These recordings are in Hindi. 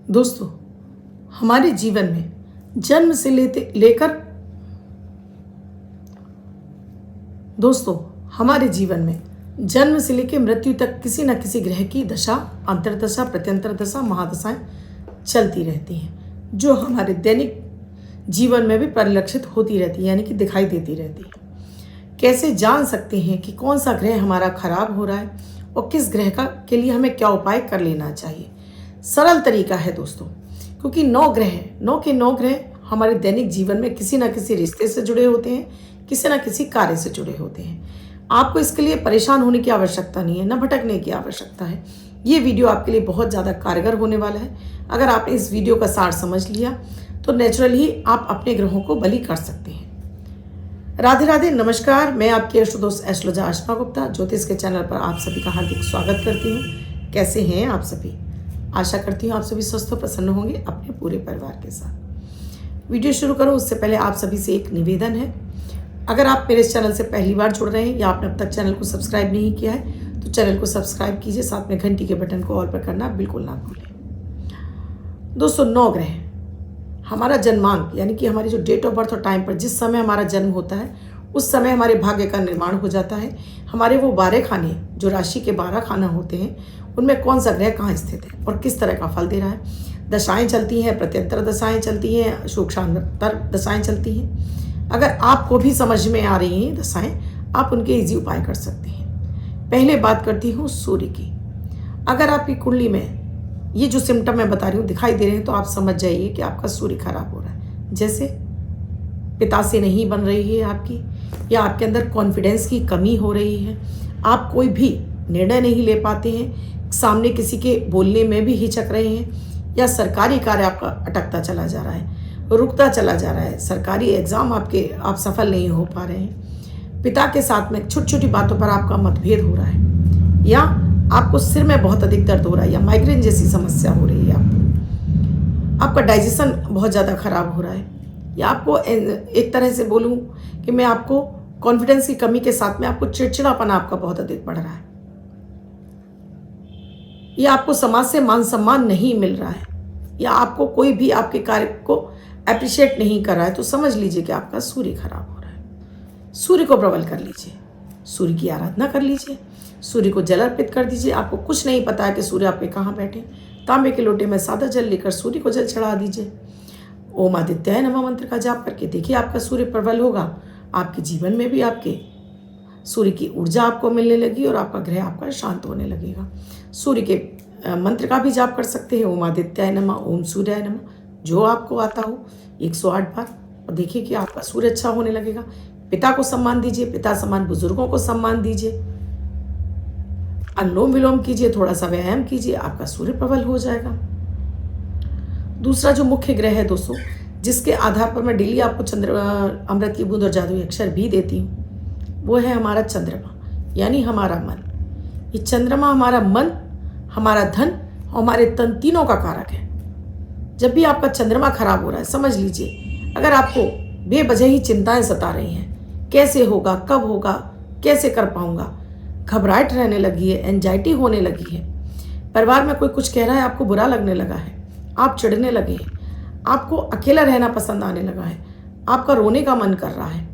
दोस्तों, हमारे जीवन में जन्म से लेकर दोस्तों हमारे जीवन में जन्म से लेकर मृत्यु तक किसी न किसी ग्रह की दशा, अंतर्दशा, प्रत्यंतर दशा, महादशाएं चलती रहती हैं, जो हमारे दैनिक जीवन में भी परिलक्षित होती रहती है, यानी कि दिखाई देती रहती है। कैसे जान सकते हैं कि कौन सा ग्रह हमारा खराब हो रहा है और किस ग्रह के लिए हमें क्या उपाय कर लेना चाहिए? सरल तरीका है दोस्तों, क्योंकि 9 ग्रह हमारे दैनिक जीवन में किसी न किसी रिश्ते से जुड़े होते हैं, किसी न किसी कार्य से जुड़े होते हैं। आपको इसके लिए परेशान होने की आवश्यकता नहीं है, न भटकने की आवश्यकता है। ये वीडियो आपके लिए बहुत ज़्यादा कारगर होने वाला है। अगर आपने इस वीडियो का सार समझ लिया तो नेचुरली आप अपने ग्रहों को बलि कर सकते हैं। राधे राधे, नमस्कार। मैं आपकी अष्टदोष एस्ट्रोलॉजर आशना गुप्ता ज्योतिष के चैनल पर आप सभी का हार्दिक स्वागत करती हूँ। कैसे हैं आप सभी? आशा करती हूँ आप सभी स्वस्थ और प्रसन्न होंगे अपने पूरे परिवार के साथ। वीडियो शुरू करूँ उससे पहले आप सभी से एक निवेदन है। अगर आप मेरे इस चैनल से पहली बार जुड़ रहे हैं या आपने अब तक चैनल को सब्सक्राइब नहीं किया है तो चैनल को सब्सक्राइब कीजिए, साथ में घंटी के बटन को ऑल पर करना बिल्कुल ना भूलें। दोस्तों, 9 ग्रह हमारा जन्मांक, यानी कि हमारी जो डेट ऑफ बर्थ और टाइम पर जिस समय हमारा जन्म होता है उस समय हमारे भाग्य का निर्माण हो जाता है। हमारे वो 12 खाने, जो राशि के 12 खाना होते हैं, उनमें कौन सा ग्रह कहाँ स्थित है और किस तरह का फल दे रहा है। दशाएं चलती हैं, प्रत्यंतर दशाएं चलती हैं, सूक्ष्मांतर दशाएं चलती हैं। अगर आपको भी समझ में आ रही हैं दशाएं, आप उनके इजी उपाय कर सकते हैं। पहले बात करती हूँ सूर्य की। अगर आपकी कुंडली में ये जो सिम्टम मैं बता रही हूँ दिखाई दे रहे हैं तो आप समझ जाइए कि आपका सूर्य खराब हो रहा है। जैसे पिता से नहीं बन रही है आपकी, या आपके अंदर कॉन्फिडेंस की कमी हो रही है, आप कोई भी निर्णय नहीं ले पाते हैं, सामने किसी के बोलने में भी हिचक रहे हैं, या सरकारी कार्य आपका अटकता चला जा रहा है, रुकता चला जा रहा है, सरकारी एग्जाम आप सफल नहीं हो पा रहे हैं, पिता के साथ में छोटी छोटी बातों पर आपका मतभेद हो रहा है, या आपको सिर में बहुत अधिक दर्द हो रहा है, या माइग्रेन जैसी समस्या हो रही है, आपका डाइजेशन बहुत ज़्यादा खराब हो रहा है, या आपको एक तरह से बोलूँ कि मैं आपको कॉन्फिडेंस की कमी के साथ में आपको चिड़चिड़ापन आपका बहुत अधिक बढ़ रहा है, या आपको समाज से मान सम्मान नहीं मिल रहा है, या आपको कोई भी आपके कार्य को अप्रिशिएट नहीं कर रहा है, तो समझ लीजिए कि आपका सूर्य खराब हो रहा है। सूर्य को प्रबल कर लीजिए, सूर्य की आराधना कर लीजिए, सूर्य को जल अर्पित कर दीजिए। आपको कुछ नहीं पता है कि सूर्य आपके कहाँ बैठे, तांबे के लोटे में सादा जल लेकर सूर्य को जल चढ़ा दीजिए। ओम आदित्याय नमः मंत्र का जाप करके देखिए आपका सूर्य प्रबल होगा। आपके जीवन में भी आपके सूर्य की ऊर्जा आपको मिलने लगी और आपका ग्रह आपका शांत होने लगेगा। सूर्य के मंत्र का भी जाप कर सकते हैं, ओम आदित्याय नमः, ओम सूर्याय नमः, जो आपको आता हो 108 बार, और देखिए कि आपका सूर्य अच्छा होने लगेगा। पिता को सम्मान दीजिए, पिता समान बुजुर्गों को सम्मान दीजिए, अनुलोम विलोम कीजिए, थोड़ा सा व्यायाम कीजिए, आपका सूर्य प्रबल हो जाएगा। दूसरा जो मुख्य ग्रह है दोस्तों, जिसके आधार पर मैं डेली आपको अमृत की बूंद और जादुई अक्षर भी देती हूँ, वो है हमारा चंद्रमा, यानी हमारा मन। ये चंद्रमा हमारा मन, हमारा धन और हमारे तन तीनों का कारक है। जब भी आपका चंद्रमा खराब हो रहा है, समझ लीजिए अगर आपको बेवजह ही चिंताएं सता रही हैं, कैसे होगा, कब होगा, कैसे कर पाऊंगा, घबराहट रहने लगी है, एंजाइटी होने लगी है, परिवार में कोई कुछ कह रहा है आपको बुरा लगने लगा है, आप चिढ़ने लगे हैं, आपको अकेला रहना पसंद आने लगा है, आपका रोने का मन कर रहा है,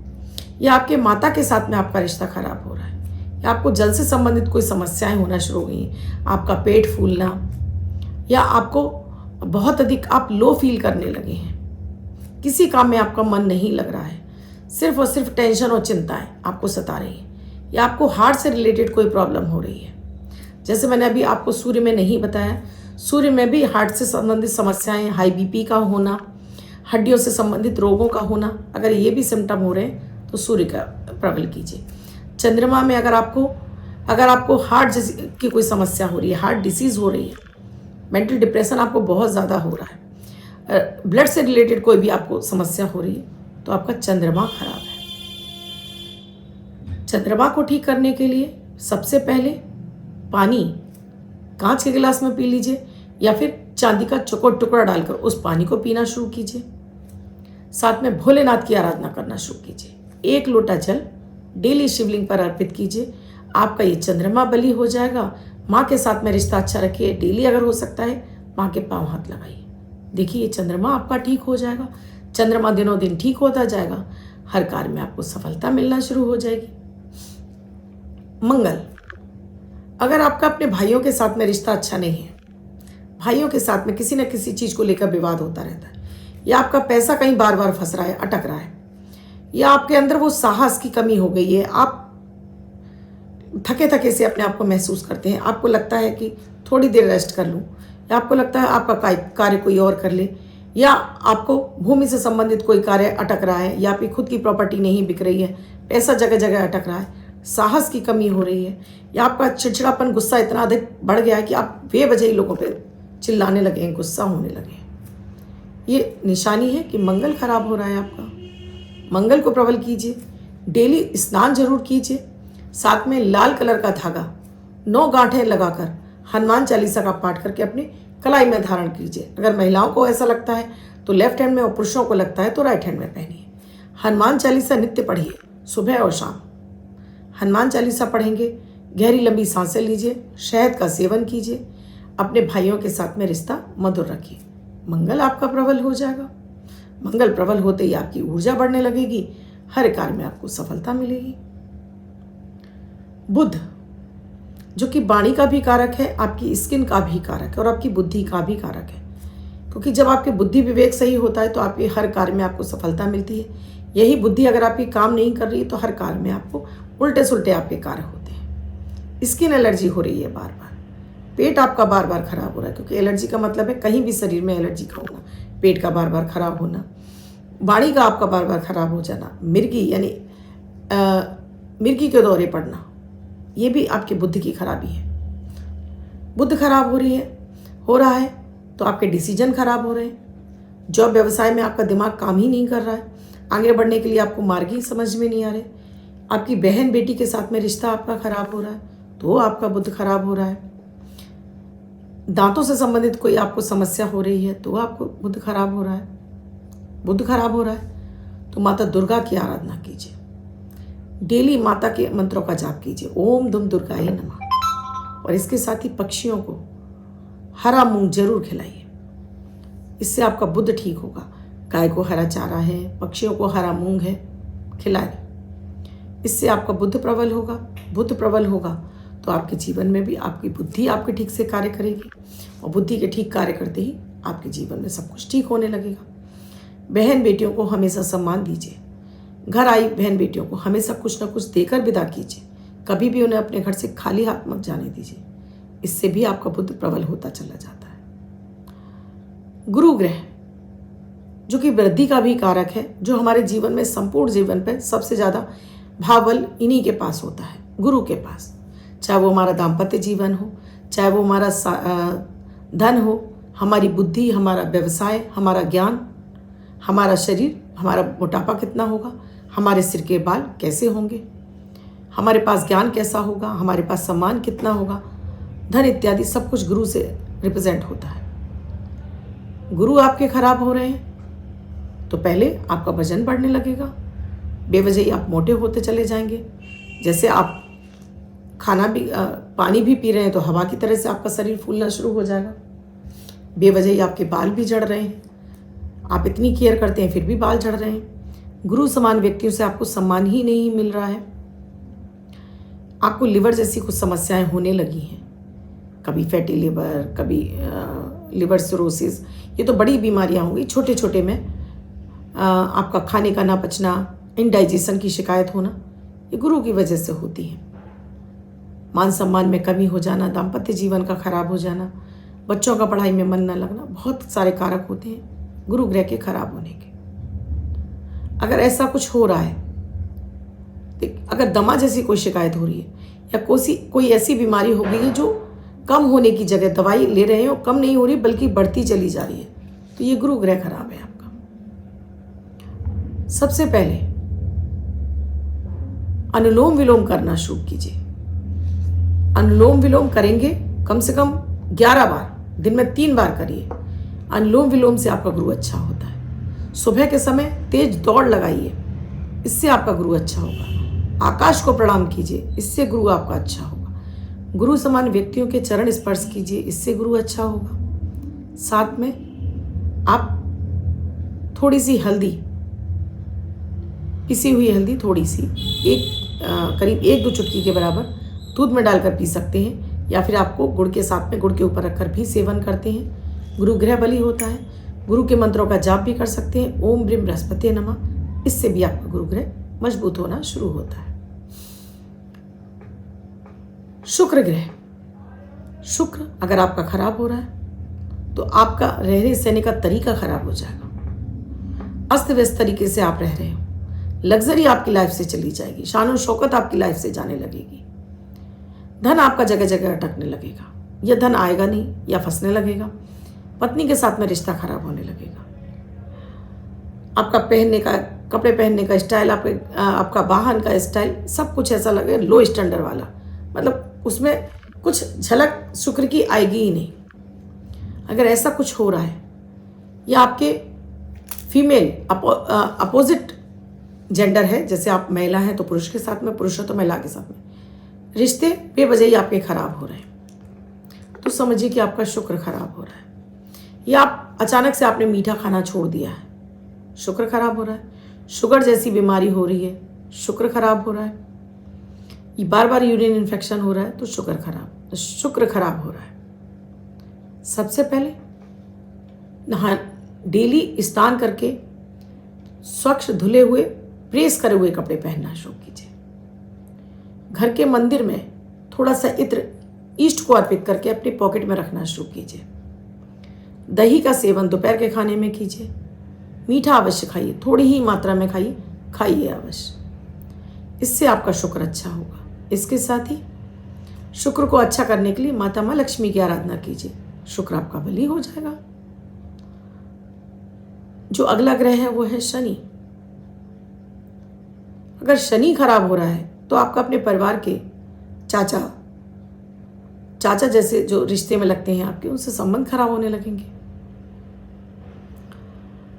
या आपके माता के साथ में आपका रिश्ता खराब हो रहा है, या आपको जल से संबंधित कोई समस्याएं होना शुरू हो गई हैं, आपका पेट फूलना, या आपको बहुत अधिक आप लो फील करने लगे हैं, किसी काम में आपका मन नहीं लग रहा है, सिर्फ और सिर्फ टेंशन और चिंताएं आपको सता रही है, या आपको हार्ट से रिलेटेड कोई प्रॉब्लम हो रही है। जैसे मैंने अभी आपको सूर्य में नहीं बताया, सूर्य में भी हार्ट से संबंधित समस्याएं, हाई बीपी का होना, हड्डियों से संबंधित रोगों का होना, अगर ये भी सिम्टम हो रहे हैं तो सूर्य का प्रबल कीजिए। चंद्रमा में अगर आपको हार्ट जैसी की कोई समस्या हो रही है, हार्ट डिसीज़ हो रही है, मेंटल डिप्रेशन आपको बहुत ज़्यादा हो रहा है, ब्लड से रिलेटेड कोई भी आपको समस्या हो रही है, तो आपका चंद्रमा खराब है। चंद्रमा को ठीक करने के लिए सबसे पहले पानी कांच के गिलास में पी लीजिए, या फिर चांदी का चौकोर टुकड़ा डालकर उस पानी को पीना शुरू कीजिए। साथ में भोलेनाथ की आराधना करना शुरू कीजिए। 1 लोटा जल डेली शिवलिंग पर अर्पित कीजिए। आपका ये चंद्रमा बलि हो जाएगा। माँ के साथ में रिश्ता अच्छा रखिए, डेली अगर हो सकता है माँ के पाँव हाथ लगाइए। देखिए चंद्रमा आपका ठीक हो जाएगा। चंद्रमा दिनों दिन ठीक होता जाएगा। हर कार्य में आपको सफलता मिलना शुरू हो जाएगी। मंगल, अगर आपका अपने भाइयों के साथ में रिश्ता अच्छा नहीं है, भाइयों के साथ में किसी न किसी चीज़ को लेकर विवाद होता रहता है, या आपका पैसा कहीं बार बार फंस रहा है, अटक रहा है, या आपके अंदर वो साहस की कमी हो गई है, आप थके थके से अपने आप को महसूस करते हैं, आपको लगता है कि थोड़ी देर रेस्ट कर लूँ, या आपको लगता है आपका कार्य कोई और कर ले, या आपको भूमि से संबंधित कोई कार्य अटक रहा है, या आपकी खुद की प्रॉपर्टी नहीं बिक रही है, पैसा जगह जगह अटक रहा है, साहस की कमी हो रही है, या आपका चिड़चिड़ापन, गुस्सा इतना अधिक बढ़ गया है कि आप बेवजह ही लोगों पे चिल्लाने लगे हैं, गुस्सा होने लगे हैं, ये निशानी है कि मंगल खराब हो रहा है आपका। मंगल को प्रबल कीजिए, डेली स्नान जरूर कीजिए, साथ में लाल कलर का धागा 9 गांठें लगाकर हनुमान चालीसा का पाठ करके अपनी कलाई में धारण कीजिए। अगर महिलाओं को ऐसा लगता है तो लेफ्ट हैंड में, और पुरुषों को लगता है तो राइट हैंड में पहनिए। हनुमान चालीसा नित्य पढ़िए, सुबह और शाम हनुमान चालीसा पढ़ेंगे। गहरी लंबी सांसें लीजिए, शहद का सेवन कीजिए, अपने भाइयों के साथ में रिश्ता मधुर रखिए। मंगल आपका प्रबल हो जाएगा। मंगल प्रबल होते ही आपकी ऊर्जा बढ़ने लगेगी, हर कार्य में आपको सफलता मिलेगी। बुध, जो कि वाणी का भी कारक है, आपकी स्किन का भी कारक है और आपकी बुद्धि का भी कारक है, क्योंकि जब आपके बुद्धि विवेक सही होता है तो आपके हर कार्य में आपको सफलता मिलती है। यही बुद्धि अगर आपकी काम नहीं कर रही तो हर कार्य में आपको उल्टे सुल्टे आपके कार्य होते हैं। स्किन एलर्जी हो रही है बार बार, पेट आपका बार बार खराब हो रहा है, क्योंकि एलर्जी का मतलब है कहीं भी शरीर में एलर्जी का होना, पेट का बार बार खराब होना, वाणी का आपका बार बार खराब हो जाना, मिर्गी यानी मिर्गी के दौरे पड़ना, ये भी आपकी बुद्धि की खराबी है। बुद्ध खराब हो रहा है तो आपके डिसीजन खराब हो रहे हैं। जॉब व्यवसाय में आपका दिमाग काम ही नहीं कर रहा है, आगे बढ़ने के लिए आपको मार्ग ही समझ में नहीं आ रहे। आपकी बहन बेटी के साथ में रिश्ता आपका खराब हो रहा है तो आपका बुद्ध खराब हो रहा है। दांतों से संबंधित कोई आपको समस्या हो रही है तो आपको बुद्ध खराब हो रहा है। बुद्ध खराब हो रहा है तो माता दुर्गा की आराधना कीजिए, डेली माता के मंत्रों का जाप कीजिए, ओम दुम दुर्गाय नमः। और इसके साथ ही पक्षियों को हरा मूंग जरूर खिलाइए, इससे आपका बुद्ध ठीक होगा। गाय को हरा चारा है, पक्षियों को हरा मूंग है, खिलाए, इससे आपका बुद्ध प्रबल होगा। बुद्ध प्रबल होगा तो आपके जीवन में भी आपकी बुद्धि आपके ठीक से कार्य करेगी, और बुद्धि के ठीक कार्य करते ही आपके जीवन में सब कुछ ठीक होने लगेगा। बहन बेटियों को हमेशा सम्मान दीजिए, घर आई बहन बेटियों को हमेशा कुछ न कुछ देकर विदा कीजिए, कभी भी उन्हें अपने घर से खाली हाथ मत जाने दीजिए, इससे भी आपका बुद्ध प्रबल होता चला जाता है। गुरु ग्रह, जो कि वृद्धि का भी कारक है, जो हमारे जीवन में संपूर्ण जीवन पर सबसे ज़्यादा भावबल इन्हीं के पास होता है, गुरु के पास। चाहे वो हमारा दाम्पत्य जीवन हो, चाहे वो हमारा धन हो, हमारी बुद्धि, हमारा व्यवसाय, हमारा ज्ञान, हमारा शरीर, हमारा मोटापा कितना होगा, हमारे सिर के बाल कैसे होंगे, हमारे पास ज्ञान कैसा होगा, हमारे पास सम्मान कितना होगा, धन इत्यादि सब कुछ गुरु से रिप्रेजेंट होता है। गुरु आपके खराब हो रहे हैं तो पहले आपका वजन बढ़ने लगेगा, बेवजह ही आप मोटे होते चले जाएंगे। जैसे आप खाना भी पानी भी पी रहे हैं तो हवा की तरह से आपका शरीर फूलना शुरू हो जाएगा, बेवजह ही आपके बाल भी झड़ रहे हैं। आप इतनी केयर करते हैं फिर भी बाल झड़ रहे हैं। गुरु समान व्यक्तियों से आपको सम्मान ही नहीं मिल रहा है। आपको लिवर जैसी कुछ समस्याएं होने लगी हैं, कभी फैटी लिवर, कभी लिवर सिरोसिस, ये तो बड़ी बीमारियां होंगी। छोटे छोटे में आपका खाने का ना पचना, इनडाइजेशन की शिकायत होना, ये गुरु की वजह से होती है। मान सम्मान में कमी हो जाना, दाम्पत्य जीवन का खराब हो जाना, बच्चों का पढ़ाई में मन न लगना, बहुत सारे कारक होते हैं गुरु ग्रह के खराब होने के। अगर ऐसा कुछ हो रहा है, अगर दमा जैसी कोई शिकायत हो रही है या कोई ऐसी बीमारी हो गई है जो कम होने की जगह दवाई ले रहे हैं और कम नहीं हो रही बल्कि बढ़ती चली जा रही है, तो ये गुरु ग्रह खराब है आपका। सबसे पहले अनुलोम विलोम करना शुरू कीजिए। अनुलोम विलोम करेंगे कम से कम 11 बार, दिन में 3 बार करिए। अनुलोम विलोम से आपका गुरु अच्छा होता है। सुबह के समय तेज दौड़ लगाइए, इससे आपका गुरु अच्छा होगा। आकाश को प्रणाम कीजिए, इससे गुरु आपका अच्छा होगा। गुरु समान व्यक्तियों के चरण स्पर्श कीजिए, इससे गुरु अच्छा होगा। साथ में आप थोड़ी सी हल्दी, पिसी हुई हल्दी थोड़ी सी, करीब 1-2 चुटकी के बराबर दूध में डालकर पी सकते हैं, या फिर आपको गुड़ के साथ में गुड़ के ऊपर रखकर भी सेवन करते हैं। गुरु ग्रह बली होता है। गुरु के मंत्रों का जाप भी कर सकते हैं, ओम ब्रीम बृहस्पति नमः। इससे भी आपका गुरु ग्रह मजबूत होना शुरू होता है। शुक्र ग्रह, शुक्र अगर आपका खराब हो रहा है तो आपका रहने सहने का तरीका खराब हो जाएगा। अस्त व्यस्त तरीके से आप रह रहे हो, लग्जरी आपकी लाइफ से चली जाएगी, शान और शौकत आपकी लाइफ से जाने लगेगी, धन आपका जगह जगह अटकने लगेगा, या धन आएगा नहीं या फंसने लगेगा, पत्नी के साथ में रिश्ता खराब होने लगेगा, आपका पहनने का, कपड़े पहनने का स्टाइल, आपका वाहन का स्टाइल, सब कुछ ऐसा लगेगा लो स्टैंडर्ड वाला, मतलब उसमें कुछ झलक शुक्र की आएगी ही नहीं। अगर ऐसा कुछ हो रहा है, या आपके फीमेल अपोजिट जेंडर है, जैसे आप महिला हैं तो पुरुष के साथ में, पुरुष है तो महिला के साथ में, रिश्ते बेवजह ही आपके खराब हो रहे हैं, तो समझिए कि आपका शुक्र खराब हो रहा है। या आप अचानक से आपने मीठा खाना छोड़ दिया है, शुक्र खराब हो रहा है। शुगर जैसी बीमारी हो रही है, शुक्र खराब हो रहा है। ये बार बार यूरिन इन्फेक्शन हो रहा है, तो शुक्र खराब हो रहा है। सबसे पहले डेली स्नान करके स्वच्छ धुले हुए, प्रेस करे हुए कपड़े पहनना शुरू कीजिए। घर के मंदिर में थोड़ा सा इत्र ईष्ट को अर्पित करके अपने पॉकेट में रखना शुरू कीजिए। दही का सेवन दोपहर के खाने में कीजिए। मीठा अवश्य खाइए, थोड़ी ही मात्रा में खाइए अवश्य। इससे आपका शुक्र अच्छा होगा। इसके साथ ही शुक्र को अच्छा करने के लिए माता माँ लक्ष्मी की आराधना कीजिए, शुक्र आपका बली हो जाएगा। जो अगला ग्रह है वो है शनि। अगर शनि खराब हो रहा है तो आपका अपने परिवार के चाचा जैसे जो रिश्ते में लगते हैं आपके, उनसे संबंध खराब होने लगेंगे।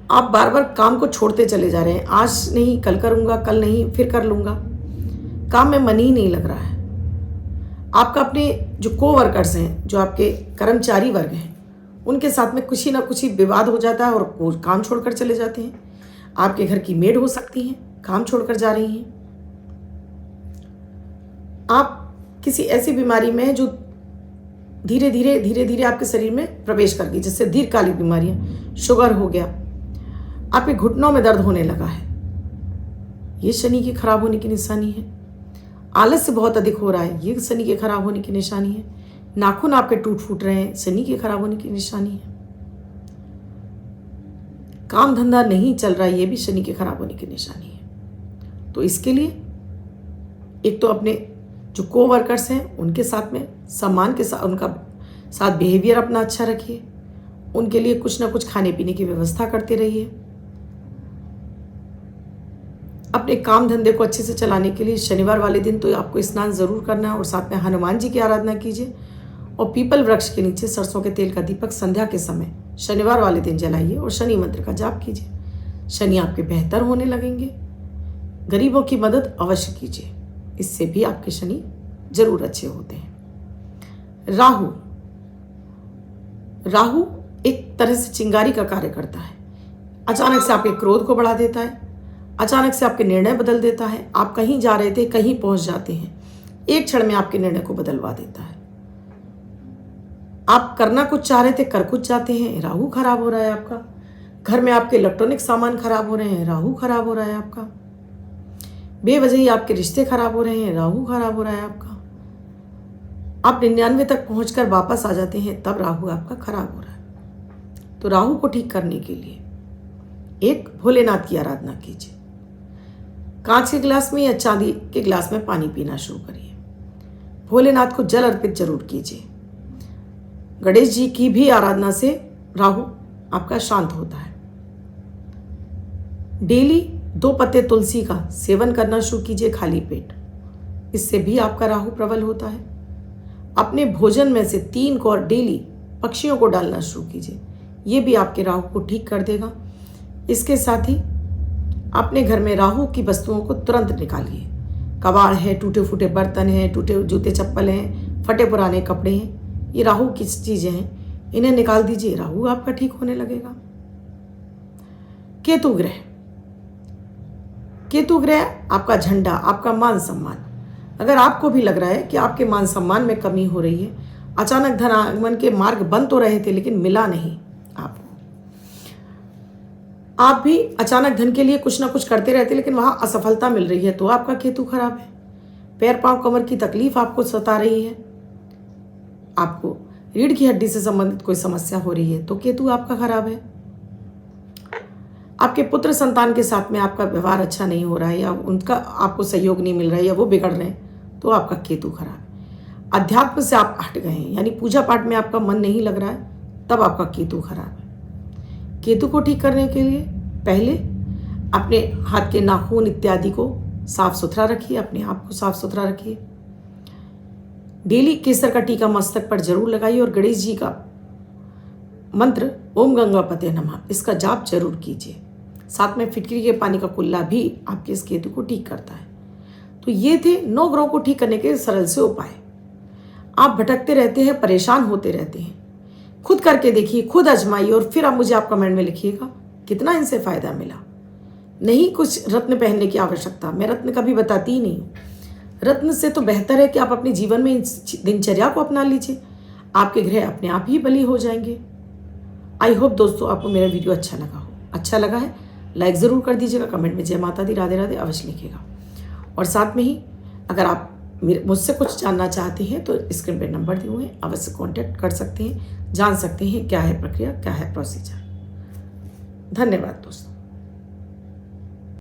आप बार बार काम को छोड़ते चले जा रहे हैं, आज नहीं कल करूंगा, कल नहीं फिर कर लूंगा, काम में मन ही नहीं लग रहा है। आपका अपने जो कोवर्कर्स हैं, जो आपके कर्मचारी वर्ग हैं, उनके साथ में कुछ ही ना कुछ ही विवाद हो जाता है और वो काम छोड़कर चले जाते हैं। आपके घर की मेड हो सकती हैं, काम छोड़कर जा रही हैं। आप किसी ऐसी बीमारी में हैं जो धीरे धीरे आपके शरीर में प्रवेश कर गई, जैसे दीर्घकालिक बीमारियां, शुगर हो गया, आपके घुटनों में दर्द होने लगा है, ये शनि के खराब होने की निशानी है। आलस्य बहुत अधिक हो रहा है, ये शनि के खराब होने की निशानी है। नाखून आपके टूट फूट रहे हैं, शनि के खराब होने की निशानी है। काम धंधा नहीं चल रहा है, ये भी शनि के खराब होने की निशानी है। तो इसके लिए एक तो अपने जो कोवर्कर्स हैं उनके साथ में सम्मान के साथ, उनका साथ बिहेवियर अपना अच्छा रखिए, उनके लिए कुछ ना कुछ खाने पीने की व्यवस्था करते रहिए। अपने काम धंधे को अच्छे से चलाने के लिए शनिवार वाले दिन तो आपको स्नान जरूर करना है, और साथ में हनुमान जी की आराधना कीजिए, और पीपल वृक्ष के नीचे सरसों के तेल का दीपक संध्या के समय शनिवार वाले दिन जलाइए, और शनि मंत्र का जाप कीजिए। शनि आपके बेहतर होने लगेंगे। गरीबों की मदद अवश्य कीजिए, इससे भी आपके शनि जरूर अच्छे होते हैं। राहु एक तरह से चिंगारी का कार्य करता है। अचानक से आपके क्रोध को बढ़ा देता है, अचानक से आपके निर्णय बदल देता है। आप कहीं जा रहे थे, कहीं पहुंच जाते हैं, एक क्षण में आपके निर्णय को बदलवा देता है। आप करना कुछ चाह रहे थे, कर कुछ जाते हैं, राहु खराब हो रहा है आपका। घर में आपके इलेक्ट्रॉनिक सामान खराब हो रहे हैं, राहु खराब हो रहा है आपका। बेवजह ही आपके रिश्ते खराब हो रहे हैं, राहु खराब हो रहा है आपका। आप 99 तक पहुंचकर वापस आ जाते हैं, तब राहु आपका खराब हो रहा है। तो राहु को ठीक करने के लिए एक भोलेनाथ की आराधना कीजिए। कांच के गिलास में या चांदी के गिलास में पानी पीना शुरू करिए। भोलेनाथ को जल अर्पित जरूर कीजिए। गणेश जी की भी आराधना से राहु आपका शांत होता है। डेली 2 पत्ते तुलसी का सेवन करना शुरू कीजिए खाली पेट, इससे भी आपका राहु प्रबल होता है। अपने भोजन में से 3 कौर डेली पक्षियों को डालना शुरू कीजिए, ये भी आपके राहु को ठीक कर देगा। इसके साथ ही अपने घर में राहु की वस्तुओं को तुरंत निकालिए। कबाड़ है, टूटे फूटे बर्तन हैं, टूटे जूते चप्पल हैं, फटे पुराने कपड़े हैं, ये राहु की चीज़ें हैं, इन्हें निकाल दीजिए, राहु आपका ठीक होने लगेगा। केतु ग्रह, केतु ग्रह आपका झंडा, आपका मान सम्मान। अगर आपको भी लग रहा है कि आपके मान सम्मान में कमी हो रही है, अचानक धन आगमन के मार्ग बन तो रहे थे लेकिन मिला नहीं आपको, आप भी अचानक धन के लिए कुछ ना कुछ करते रहते लेकिन वहां असफलता मिल रही है, तो आपका केतु खराब है। पैर पांव कमर की तकलीफ आपको सता रही है, आपको रीढ़ की हड्डी से संबंधित कोई समस्या हो रही है, तो केतु आपका खराब है। आपके पुत्र संतान के साथ में आपका व्यवहार अच्छा नहीं हो रहा है या उनका आपको सहयोग नहीं मिल रहा है या वो बिगड़ रहे हैं, तो आपका केतु खराब है। अध्यात्म से आप हट गए हैं, यानी पूजा पाठ में आपका मन नहीं लग रहा है, तब आपका केतु खराब है। केतु को ठीक करने के लिए पहले अपने हाथ के नाखून इत्यादि को साफ सुथरा रखिए, अपने आप को साफ सुथरा रखिए। डेली केसर का टीका मस्तक पर जरूर लगाइए और गणेश जी का मंत्र ओम गंगापते नमः, इसका जाप जरूर कीजिए। साथ में फिटकरी के पानी का कुल्ला भी आपके इस केतु को ठीक करता है। तो ये थे 9 ग्रहों को ठीक करने के सरल से उपाय। आप भटकते रहते हैं, परेशान होते रहते हैं, खुद करके देखिए, खुद आजमाइए और फिर आप मुझे आप कमेंट में लिखिएगा कितना इनसे फायदा मिला। नहीं कुछ रत्न पहनने की आवश्यकता, मैं रत्न कभी बताती ही नहीं हूँ। रत्न से तो बेहतर है कि आप अपने जीवन में दिनचर्या को अपना लीजिए, आपके ग्रह अपने आप ही बली हो जाएंगे। आई होप दोस्तों आपको मेरा वीडियो अच्छा लगा हो। अच्छा लगा है लाइक ज़रूर कर दीजिएगा, कमेंट में जय माता दी राधे राधे अवश्य लिखिएगा। और साथ में ही अगर आप मुझसे कुछ जानना चाहते हैं तो स्क्रीन पर नंबर दिए हुए हैं, अवश्य कॉन्टैक्ट कर सकते हैं, जान सकते हैं क्या है प्रक्रिया, क्या है प्रोसीजर। धन्यवाद दोस्तों।